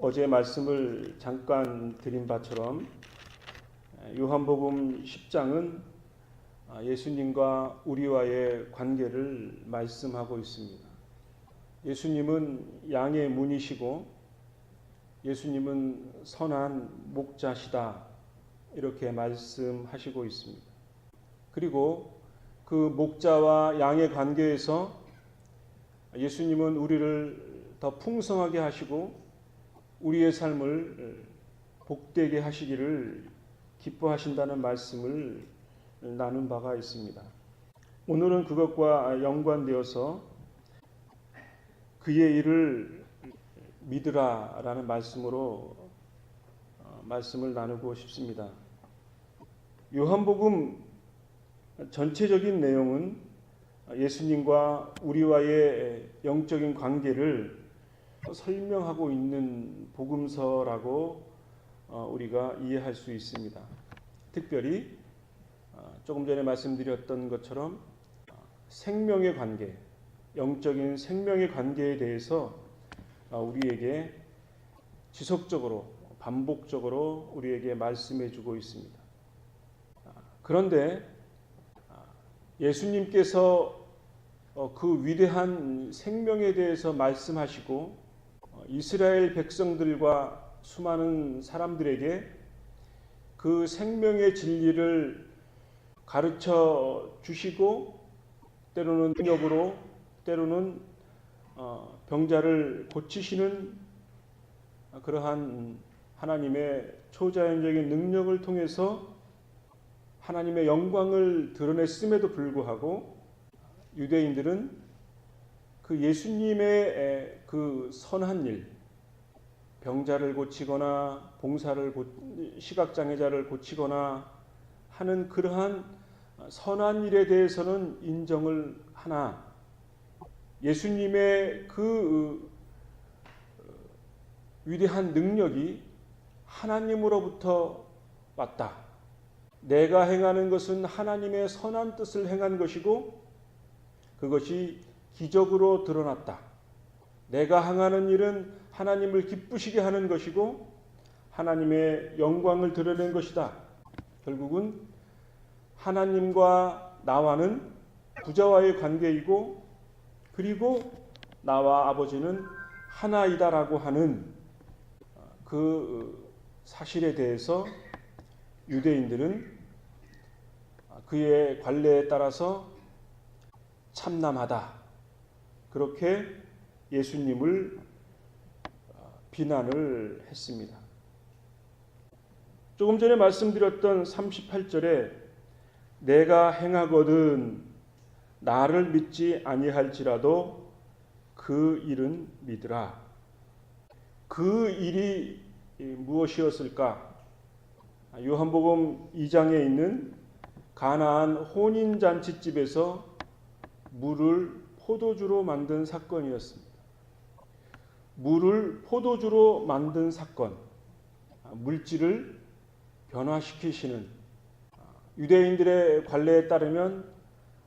어제 말씀을 잠깐 드린 바처럼 요한복음 10장은 예수님과 우리와의 관계를 말씀하고 있습니다. 예수님은 양의 문이시고 예수님은 선한 목자시다, 이렇게 말씀하시고 있습니다. 그리고 그 목자와 양의 관계에서 예수님은 우리를 더 풍성하게 하시고 우리의 삶을 복되게 하시기를 기뻐하신다는 말씀을 나눈 바가 있습니다. 오늘은 그것과 연관되어서 그의 일을 믿으라라는 말씀으로 말씀을 나누고 싶습니다. 요한복음 전체적인 내용은 예수님과 우리와의 영적인 관계를 설명하고 있는 복음서라고 우리가 이해할 수 있습니다. 특별히 조금 전에 말씀드렸던 것처럼 생명의 관계, 영적인 생명의 관계에 대해서 우리에게 지속적으로 반복적으로 우리에게 말씀해 주고 있습니다. 그런데 예수님께서 그 위대한 생명에 대해서 말씀하시고 이스라엘 백성들과 수많은 사람들에게 그 생명의 진리를 가르쳐 주시고 때로는 능력으로 때로는 병자를 고치시는 그러한 하나님의 초자연적인 능력을 통해서 하나님의 영광을 드러냈음에도 불구하고 유대인들은 그 예수님의 그 선한 일, 병자를 고치거나 시각장애자를 고치거나 하는 그러한 선한 일에 대해서는 인정을 하나 예수님의 그 위대한 능력이 하나님으로부터 왔다. 내가 행하는 것은 하나님의 선한 뜻을 행한 것이고 그것이 기적으로 드러났다. 내가 행하는 일은 하나님을 기쁘시게 하는 것이고 하나님의 영광을 드러낸 것이다. 결국은 하나님과 나와는 부자와의 관계이고 그리고 나와 아버지는 하나이다라고 하는 그 사실에 대해서 유대인들은 그의 관례에 따라서 참남하다, 그렇게 예수님을 비난을 했습니다. 조금 전에 말씀드렸던 38절에 내가 행하거든 나를 믿지 아니할지라도 그 일은 믿으라. 그 일이 무엇이었을까? 요한복음 2장에 있는 가나안 혼인잔치집에서 물을 포도주로 만든 사건이었습니다. 물을 포도주로 만든 사건, 물질을 변화시키시는 유대인들의 관례에 따르면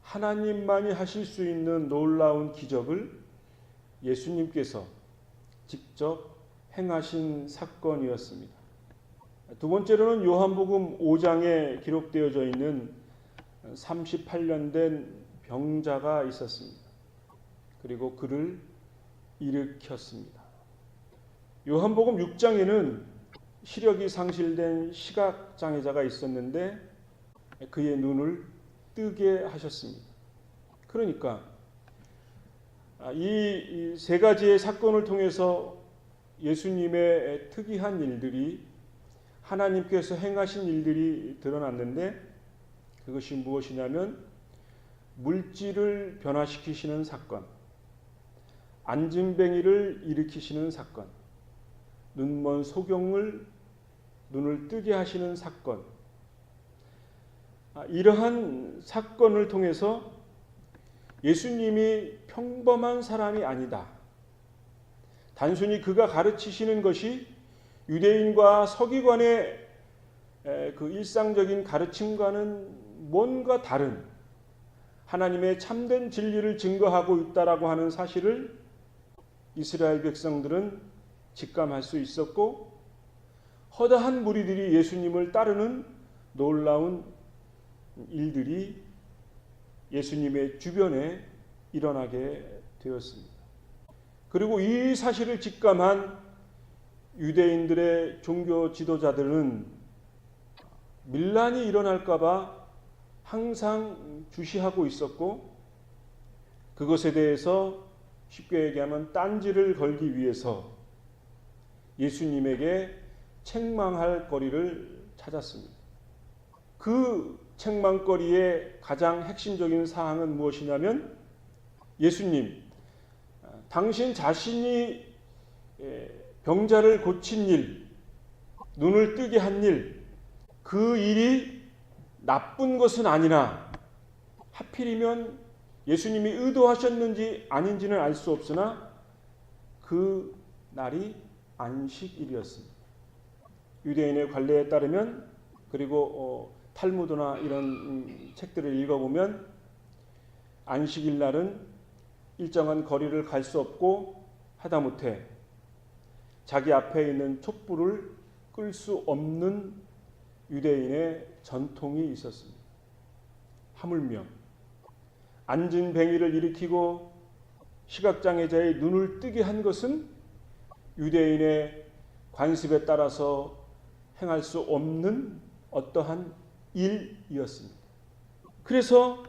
하나님만이 하실 수 있는 놀라운 기적을 예수님께서 직접 행하신 사건이었습니다. 두 번째로는 요한복음 5장에 기록되어져 있는 38년 된 병자가 있었습니다. 그리고 그를 일으켰습니다. 요한복음 6장에는 시력이 상실된 시각장애자가 있었는데 그의 눈을 뜨게 하셨습니다. 그러니까 이 세 가지의 사건을 통해서 예수님의 특이한 일들이 하나님께서 행하신 일들이 드러났는데 그것이 무엇이냐면 물질을 변화시키시는 사건, 안진뱅이를 일으키시는 사건, 눈먼 소경을 눈을 뜨게 하시는 사건, 이러한 사건을 통해서 예수님이 평범한 사람이 아니다. 단순히 그가 가르치시는 것이 유대인과 서기관의 그 일상적인 가르침과는 뭔가 다른 하나님의 참된 진리를 증거하고 있다라고 하는 사실을 이스라엘 백성들은 직감할 수 있었고 허다한 무리들이 예수님을 따르는 놀라운 일들이 예수님의 주변에 일어나게 되었습니다. 그리고 이 사실을 직감한 유대인들의 종교 지도자들은 밀란이 일어날까 봐 항상 주시하고 있었고 그것에 대해서 쉽게 얘기하면 딴지를 걸기 위해서 예수님에게 책망할 거리를 찾았습니다. 그 책망거리의 가장 핵심적인 사항은 무엇이냐면 예수님, 당신 자신이 병자를 고친 일, 눈을 뜨게 한 일, 그 일이 나쁜 것은 아니나 하필이면 예수님이 의도하셨는지 아닌지는 알 수 없으나 그 날이 안식일이었습니다. 유대인의 관례에 따르면 그리고 탈무드나 이런 책들을 읽어보면 안식일 날은 일정한 거리를 갈 수 없고 하다못해 자기 앞에 있는 촛불을 끌 수 없는 유대인의 전통이 있었습니다. 하물며 앉은 뱅이를 일으키고 시각장애자의 눈을 뜨게 한 것은 유대인의 관습에 따라서 행할 수 없는 어떠한 일이었습니다. 그래서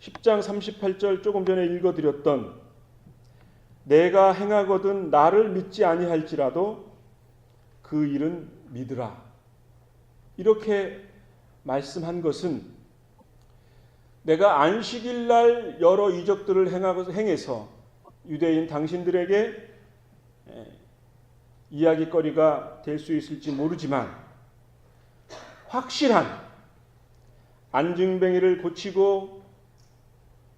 10장 38절 조금 전에 읽어드렸던 내가 행하거든 나를 믿지 아니할지라도 그 일은 믿으라. 이렇게 말씀한 것은 내가 안식일 날 여러 이적들을 행해서 유대인 당신들에게 이야기거리가 될 수 있을지 모르지만 확실한 안증뱅이를 고치고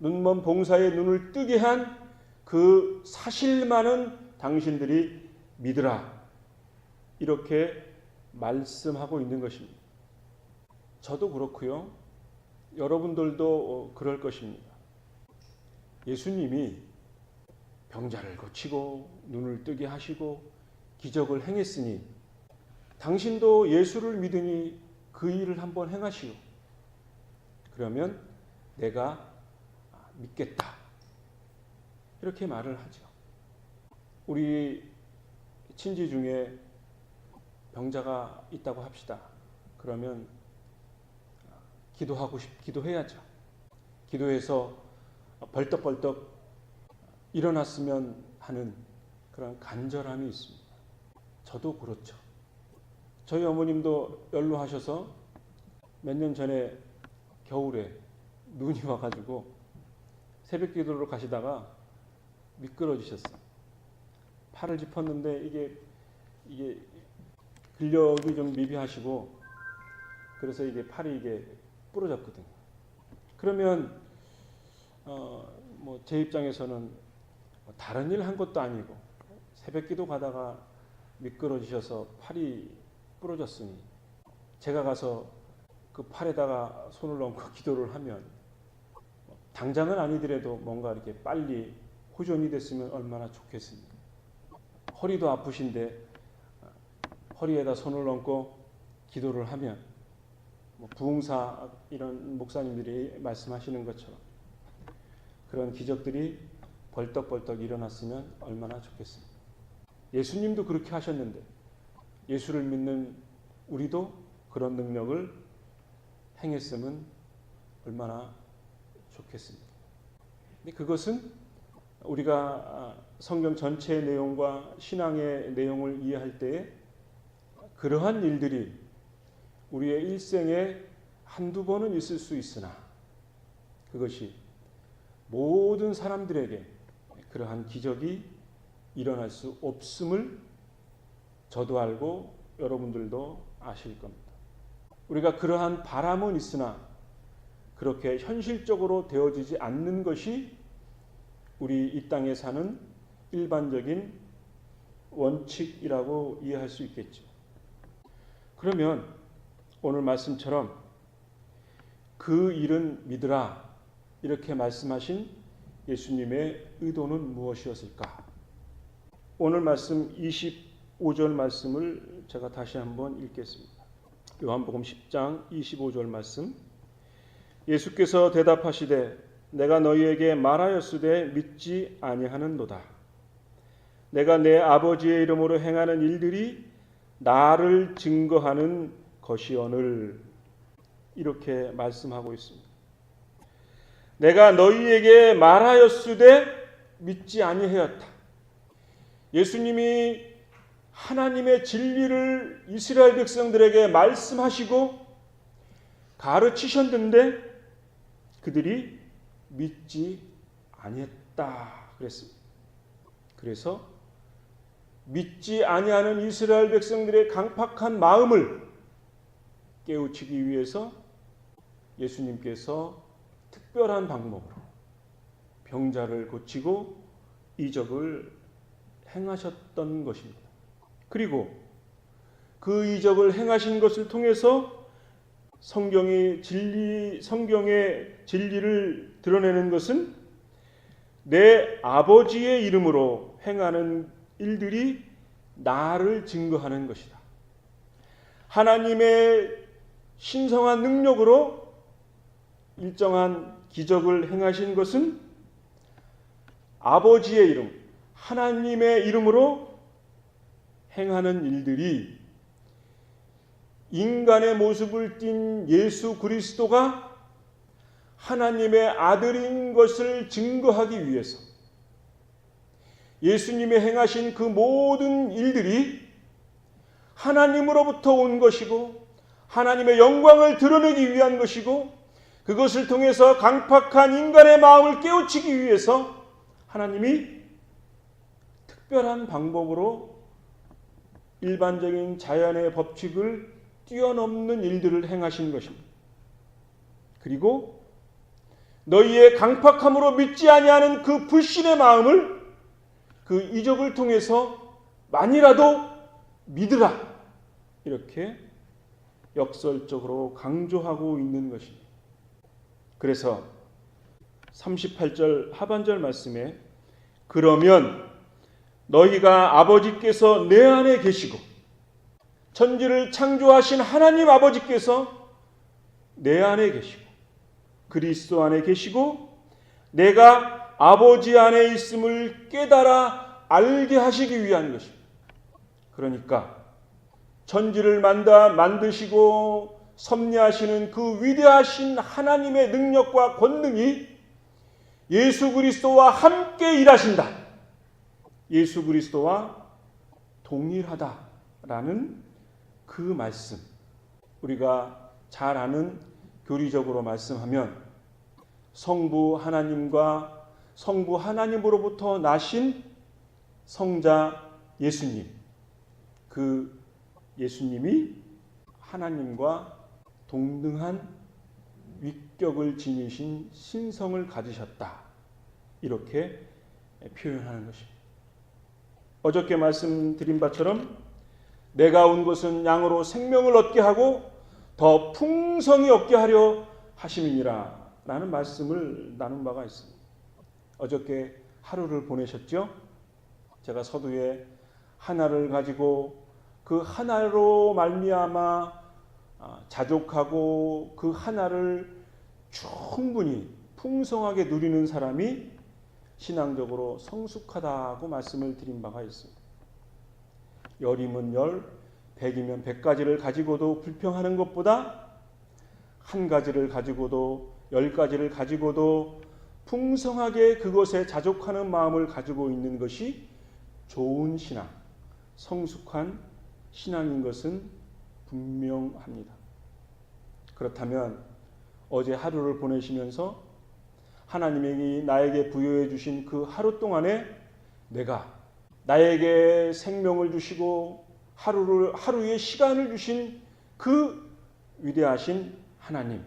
눈먼 봉사의 눈을 뜨게 한 그 사실만은 당신들이 믿으라. 이렇게 말씀하고 있는 것입니다. 저도 그렇고요. 여러분들도 그럴 것입니다. 예수님이 병자를 고치고 눈을 뜨게 하시고 기적을 행했으니 당신도 예수를 믿으니 그 일을 한번 행하시오. 그러면 내가 믿겠다. 이렇게 말을 하죠. 우리 친지 중에 병자가 있다고 합시다. 그러면 기도해야죠. 기도해서 벌떡벌떡 일어났으면 하는 그런 간절함이 있습니다. 저도 그렇죠. 저희 어머님도 연로하셔서 몇 년 전에 겨울에 눈이 와가지고 새벽 기도로 가시다가 미끄러지셨어요. 팔을 짚었는데 이게 근력이 좀 미비하시고 그래서 이게 팔이 부러졌거든요. 그러면 제 입장에서는 다른 일 한 것도 아니고 새벽기도 가다가 미끄러지셔서 팔이 부러졌으니 제가 가서 그 팔에다가 손을 얹고 기도를 하면 당장은 아니더라도 뭔가 이렇게 빨리 호전이 됐으면 얼마나 좋겠습니까? 허리도 아프신데 허리에다 손을 얹고 기도를 하면 부흥사 이런 목사님들이 말씀하시는 것처럼 그런 기적들이 벌떡벌떡 일어났으면 얼마나 좋겠습니까? 예수님도 그렇게 하셨는데 예수를 믿는 우리도 그런 능력을 행했으면 얼마나 좋겠습니까? 근데 그것은 우리가 성경 전체의 내용과 신앙의 내용을 이해할 때에 그러한 일들이 우리의 일생에 한두 번은 있을 수 있으나 그것이 모든 사람들에게 그러한 기적이 일어날 수 없음을 저도 알고 여러분들도 아실 겁니다. 우리가 그러한 바람은 있으나 그렇게 현실적으로 되어지지 않는 것이 우리 이 땅에 사는 일반적인 원칙이라고 이해할 수 있겠죠. 그러면 오늘 말씀처럼 그 일은 믿으라 이렇게 말씀하신 예수님의 의도는 무엇이었을까? 오늘 말씀 25절 말씀을 제가 다시 한번 읽겠습니다. 요한복음 10장 25절 말씀. 예수께서 대답하시되 내가 너희에게 말하였으되 믿지 아니하는도다. 내가 내 아버지의 이름으로 행하는 일들이 나를 증거하는 것이오늘. 이렇게 말씀하고 있습니다. 내가 너희에게 말하였으되 믿지 아니하였다. 예수님이 하나님의 진리를 이스라엘 백성들에게 말씀하시고 가르치셨는데 그들이 믿지 아니했다 그랬습니다. 그래서 믿지 아니하는 이스라엘 백성들의 강팍한 마음을 깨우치기 위해서 예수님께서 특별한 방법으로 병자를 고치고 이적을 행하셨던 것입니다. 그리고 그 이적을 행하신 것을 통해서 성경의 진리를 드러내는 것은 내 아버지의 이름으로 행하는 일들이 나를 증거하는 것이다. 하나님의 신성한 능력으로 일정한 기적을 행하신 것은 아버지의 이름, 하나님의 이름으로 행하는 일들이 인간의 모습을 띤 예수 그리스도가 하나님의 아들인 것을 증거하기 위해서 예수님이 행하신 그 모든 일들이 하나님으로부터 온 것이고 하나님의 영광을 드러내기 위한 것이고 그것을 통해서 강팍한 인간의 마음을 깨우치기 위해서 하나님이 특별한 방법으로 일반적인 자연의 법칙을 뛰어넘는 일들을 행하신 것입니다. 그리고 너희의 강팍함으로 믿지 아니하는 그 불신의 마음을 그 이적을 통해서 만이라도 믿으라 이렇게 역설적으로 강조하고 있는 것입니다. 그래서 38절 하반절 말씀에 그러면 너희가 아버지께서 내 안에 계시고 천지를 창조하신 하나님 아버지께서 내 안에 계시고 그리스도 안에 계시고 내가 아버지 안에 있음을 깨달아 알게 하시기 위한 것입니다. 그러니까 천지를 만드시고 섭리하시는 그 위대하신 하나님의 능력과 권능이 예수 그리스도와 함께 일하신다. 예수 그리스도와 동일하다라는 그 말씀, 우리가 잘 아는 교리적으로 말씀하면 성부 하나님과 성부 하나님으로부터 나신 성자 예수님, 그 예수님이 하나님과 동등한 위격을 지니신 신성을 가지셨다. 이렇게 표현하는 것입니다. 어저께 말씀드린 바처럼 내가 온 것은 양으로 생명을 얻게 하고 더 풍성히 얻게 하려 하심이니라 라는 말씀을 나눈 바가 있습니다. 어저께 하루를 보내셨죠? 제가 서두에 하나를 가지고 그 하나로 말미암아 자족하고 그 하나를 충분히 풍성하게 누리는 사람이 신앙적으로 성숙하다고 말씀을 드린 바가 있습니다. 열이면 열, 백이면 100가지를 가지고도 불평하는 것보다 한 가지를 가지고도 10가지를 가지고도 풍성하게 그것에 자족하는 마음을 가지고 있는 것이 좋은 신앙, 성숙한 신앙인 것은 분명합니다. 그렇다면 어제 하루를 보내시면서 하나님이 나에게 부여해 주신 그 하루 동안에 내가 나에게 생명을 주시고 하루의 시간을 주신 그 위대하신 하나님,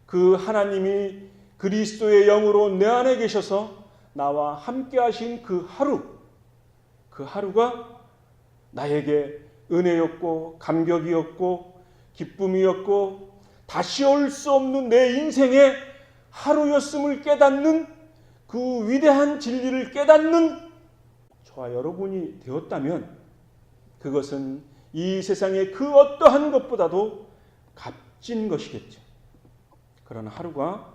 그 하나님이 그리스도의 영으로 내 안에 계셔서 나와 함께 하신 그 하루가 나에게 은혜였고 감격이었고 기쁨이었고 다시 올 수 없는 내 인생의 하루였음을 깨닫는 그 위대한 진리를 깨닫는 저와 여러분이 되었다면 그것은 이 세상의 그 어떠한 것보다도 값진 것이겠죠. 그런 하루가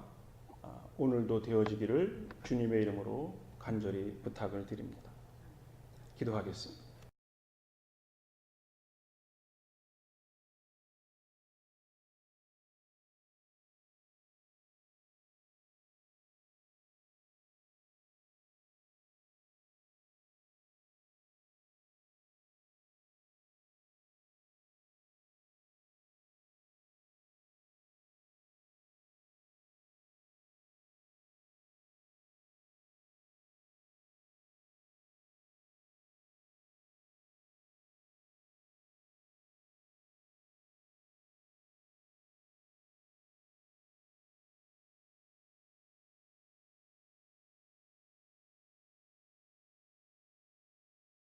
오늘도 되어지기를 주님의 이름으로 간절히 부탁을 드립니다. 기도하겠습니다.